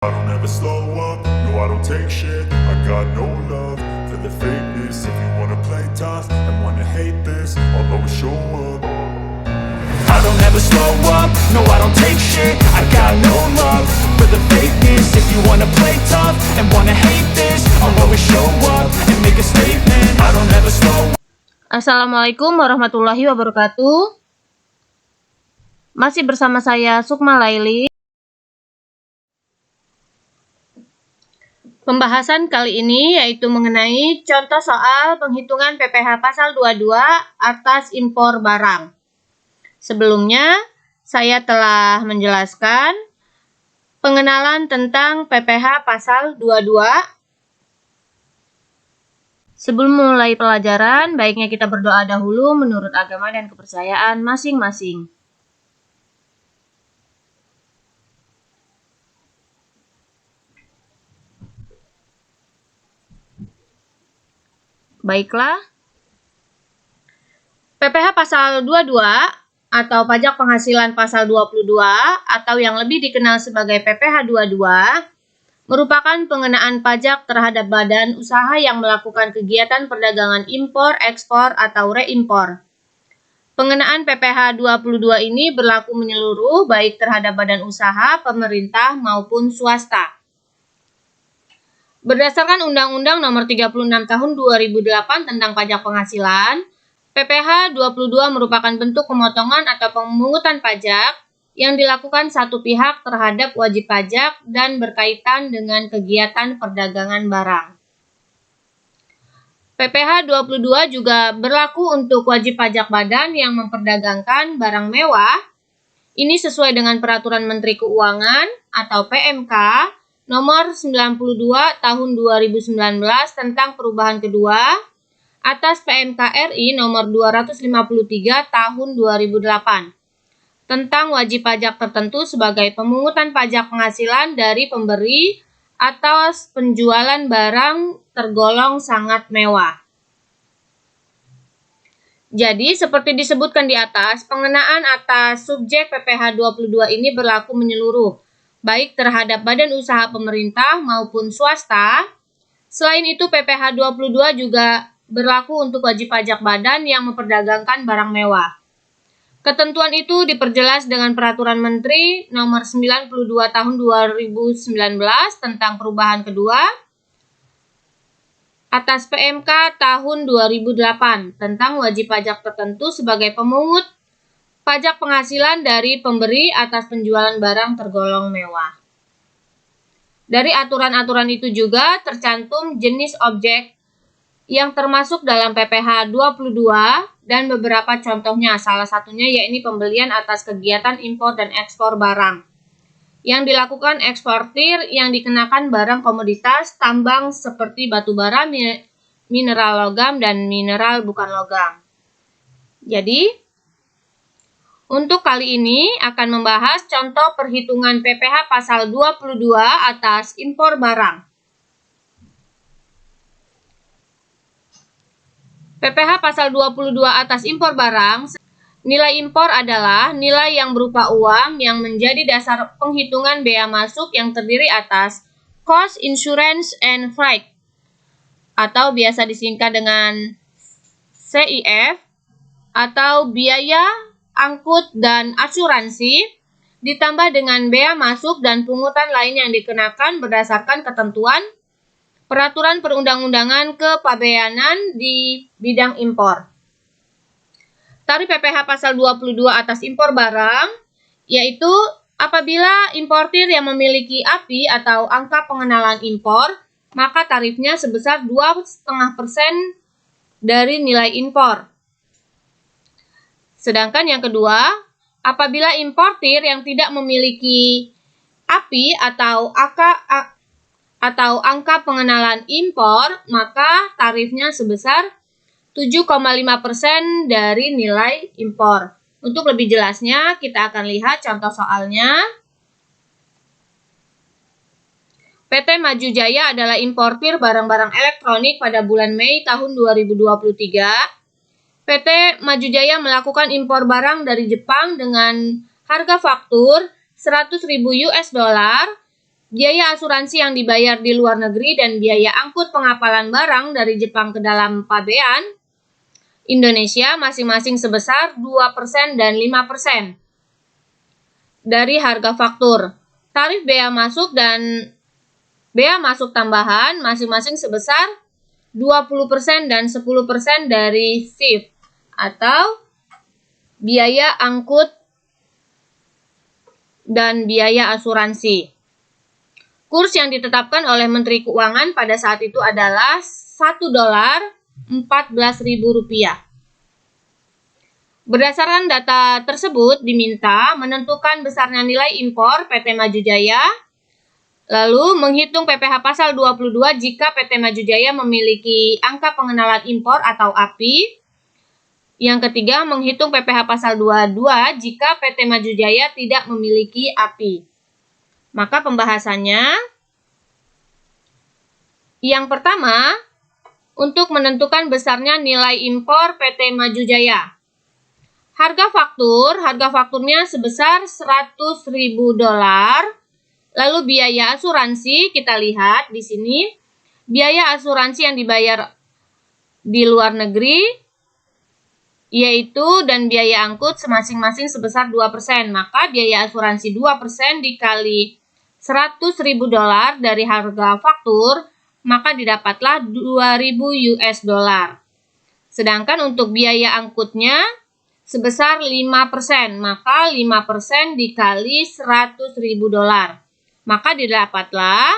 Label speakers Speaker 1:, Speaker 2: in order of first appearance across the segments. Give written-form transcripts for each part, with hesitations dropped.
Speaker 1: I don't ever slow up, no I don't take shit. I got no love for the fakeness. If you wanna play tough and wanna hate this, I'll always show up. I don't ever slow up, no I don't take shit. I got no love for the fakeness. If you wanna play tough and wanna hate this, I'll always show up and make a statement. I don't ever slow up.
Speaker 2: Assalamualaikum warahmatullahi wabarakatuh. Masih bersama saya Sukma Laili. Pembahasan kali ini yaitu mengenai contoh soal penghitungan PPh pasal 22 atas impor barang. Sebelumnya, saya telah menjelaskan pengenalan tentang PPh pasal 22. Sebelum memulai pelajaran, baiknya kita berdoa dahulu menurut agama dan kepercayaan masing-masing. Baiklah, PPh pasal 22 atau pajak penghasilan pasal 22 atau yang lebih dikenal sebagai PPh 22 merupakan pengenaan pajak terhadap badan usaha yang melakukan kegiatan perdagangan impor, ekspor, atau reimpor. Pengenaan PPh 22 ini berlaku menyeluruh baik terhadap badan usaha, pemerintah, maupun swasta. Berdasarkan Undang-Undang Nomor 36 Tahun 2008 tentang Pajak Penghasilan, PPh 22 merupakan bentuk pemotongan atau pemungutan pajak yang dilakukan satu pihak terhadap wajib pajak dan berkaitan dengan kegiatan perdagangan barang. PPh 22 juga berlaku untuk wajib pajak badan yang memperdagangkan barang mewah. Ini sesuai dengan Peraturan Menteri Keuangan atau PMK Nomor 92 Tahun 2019 tentang perubahan kedua atas PMK RI Nomor 253 Tahun 2008 tentang wajib pajak tertentu sebagai pemungutan pajak penghasilan dari pemberi atas penjualan barang tergolong sangat mewah. Jadi, seperti disebutkan di atas, pengenaan atas subjek PPh 22 ini berlaku menyeluruh, baik terhadap badan usaha pemerintah maupun swasta. Selain itu, PPh 22 juga berlaku untuk wajib pajak badan yang memperdagangkan barang mewah. Ketentuan itu diperjelas dengan Peraturan Menteri Nomor 92 Tahun 2019 tentang perubahan kedua atas PMK Tahun 2008 tentang wajib pajak tertentu sebagai pemungut pajak penghasilan dari pemberi atas penjualan barang tergolong mewah. Dari aturan-aturan itu juga tercantum jenis objek yang termasuk dalam PPh 22 dan beberapa contohnya, salah satunya yakni pembelian atas kegiatan impor dan ekspor barang. Yang dilakukan eksportir yang dikenakan barang komoditas tambang seperti batu bara, mineral logam, dan mineral bukan logam. Jadi, untuk kali ini akan membahas contoh perhitungan PPh pasal 22 atas impor barang. PPh pasal 22 atas impor barang, nilai impor adalah nilai yang berupa uang yang menjadi dasar penghitungan bea masuk yang terdiri atas cost, insurance, and freight, atau biasa disingkat dengan CIF, atau biaya angkut dan asuransi, ditambah dengan bea masuk dan pungutan lain yang dikenakan berdasarkan ketentuan peraturan perundang-undangan kepabeanan di bidang impor. Tarif PPh pasal 22 atas impor barang, yaitu apabila importir yang memiliki API atau angka pengenalan impor, maka tarifnya sebesar 2,5% dari nilai impor. Sedangkan yang kedua, apabila importir yang tidak memiliki API atau angka pengenalan impor, maka tarifnya sebesar 7,5% dari nilai impor. Untuk lebih jelasnya, kita akan lihat contoh soalnya. PT Maju Jaya adalah importir barang-barang elektronik pada bulan Mei tahun 2023. PT Maju Jaya melakukan impor barang dari Jepang dengan harga faktur $100.000 biaya asuransi yang dibayar di luar negeri dan biaya angkut pengapalan barang dari Jepang ke dalam pabean Indonesia masing-masing sebesar 2% dan 5% dari harga faktur. Tarif bea masuk dan bea masuk tambahan masing-masing sebesar 20% dan 10% dari SIF atau biaya angkut dan biaya asuransi. Kurs yang ditetapkan oleh Menteri Keuangan pada saat itu adalah 1 dolar Rp14.000. Berdasarkan data tersebut diminta menentukan besarnya nilai impor PT Maju Jaya, lalu menghitung PPh pasal 22 jika PT Maju Jaya memiliki angka pengenalan impor atau API. Yang ketiga, menghitung PPh pasal 22 jika PT Maju Jaya tidak memiliki API. Maka pembahasannya, yang pertama, untuk menentukan besarnya nilai impor PT Maju Jaya. Harga fakturnya sebesar $100.000. Lalu biaya asuransi, kita lihat di sini, biaya asuransi yang dibayar di luar negeri, yaitu dan biaya angkut masing-masing sebesar 2%. Maka biaya asuransi 2% dikali $100.000 dari harga faktur, maka didapatlah $2.000. Sedangkan untuk biaya angkutnya sebesar 5%, maka 5% dikali $100.000. Maka didapatlah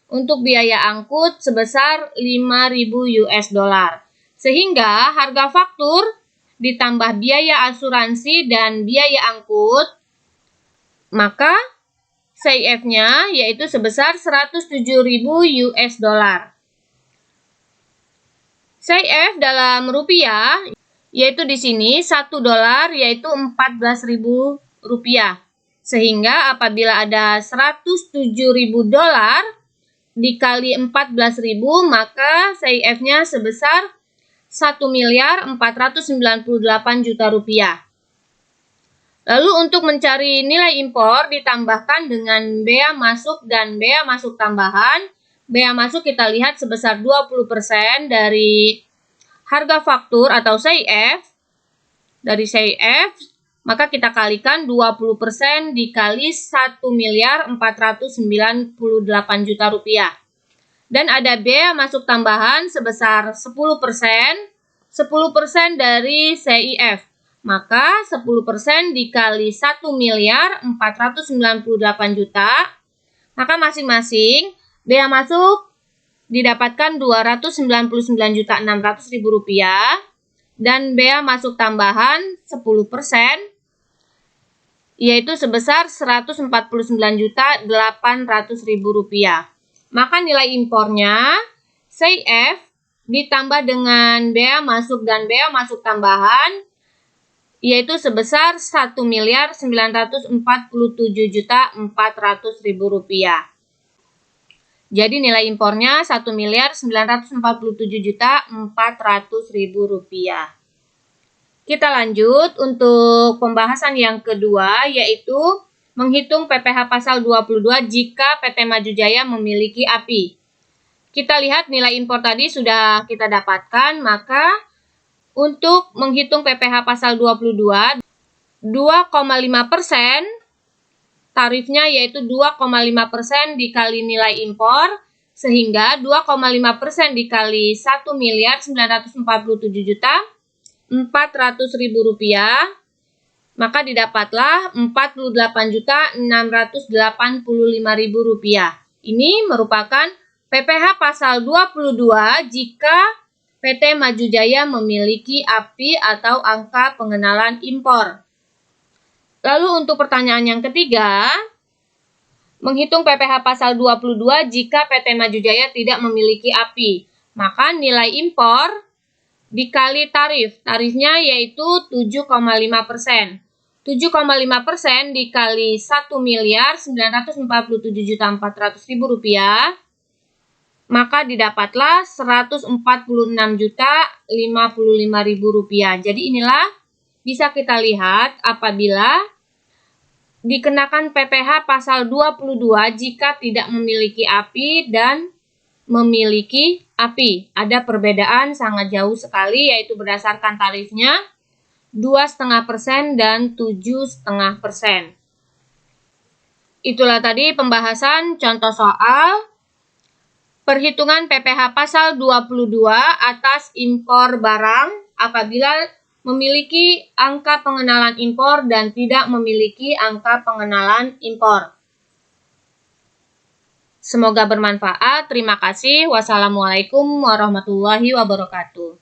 Speaker 2: untuk biaya angkut sebesar $5.000. Sehingga harga faktur ditambah biaya asuransi dan biaya angkut, maka CIF-nya yaitu sebesar $107.000. CIF dalam rupiah yaitu di sini 1 dolar yaitu Rp14.000. Sehingga apabila ada $107.000 dikali 14.000, maka CIF-nya sebesar Rp1.498.000.000. Lalu untuk mencari nilai impor ditambahkan dengan bea masuk dan bea masuk tambahan. Bea masuk kita lihat sebesar 20% dari harga faktur atau CIF. Dari CIF, maka kita kalikan 20% dikali Rp1.498.000.000. Dan ada bea masuk tambahan sebesar 10% dari CIF. Maka 10% dikali Rp1.498.000.000, maka masing-masing bea masuk didapatkan Rp299.600.000 dan bea masuk tambahan 10% yaitu sebesar Rp149.800.000. Maka nilai impornya CIF ditambah dengan bea masuk dan bea masuk tambahan yaitu sebesar Rp1.947.400.000. Jadi nilai impornya Rp1.947.400.000. Kita lanjut untuk pembahasan yang kedua, yaitu menghitung PPh pasal 22 jika PT Maju Jaya memiliki API. Kita lihat nilai impor tadi sudah kita dapatkan, maka untuk menghitung PPh pasal 22, 2,5%, tarifnya yaitu 2,5% dikali nilai impor, sehingga 2,5% dikali Rp1.947.400.000, maka didapatlah Rp48.685.000. Ini merupakan PPh pasal 22 jika PT Maju Jaya memiliki API atau angka pengenalan impor. Lalu untuk pertanyaan yang ketiga, menghitung PPh pasal 22 jika PT Maju Jaya tidak memiliki API. Maka nilai impor dikali tarif. Tarifnya yaitu 7,5%. 7,5% dikali Rp1.947.400.000, maka didapatlah Rp146.055.000. Jadi inilah bisa kita lihat apabila dikenakan PPh pasal 22 jika tidak memiliki API dan memiliki API. Ada perbedaan sangat jauh sekali, yaitu berdasarkan tarifnya 2,5% dan 7,5%. Itulah tadi pembahasan contoh soal perhitungan PPh pasal 22 atas impor barang apabila memiliki angka pengenalan impor dan tidak memiliki angka pengenalan impor. Semoga bermanfaat. Terima kasih. Wassalamualaikum warahmatullahi wabarakatuh.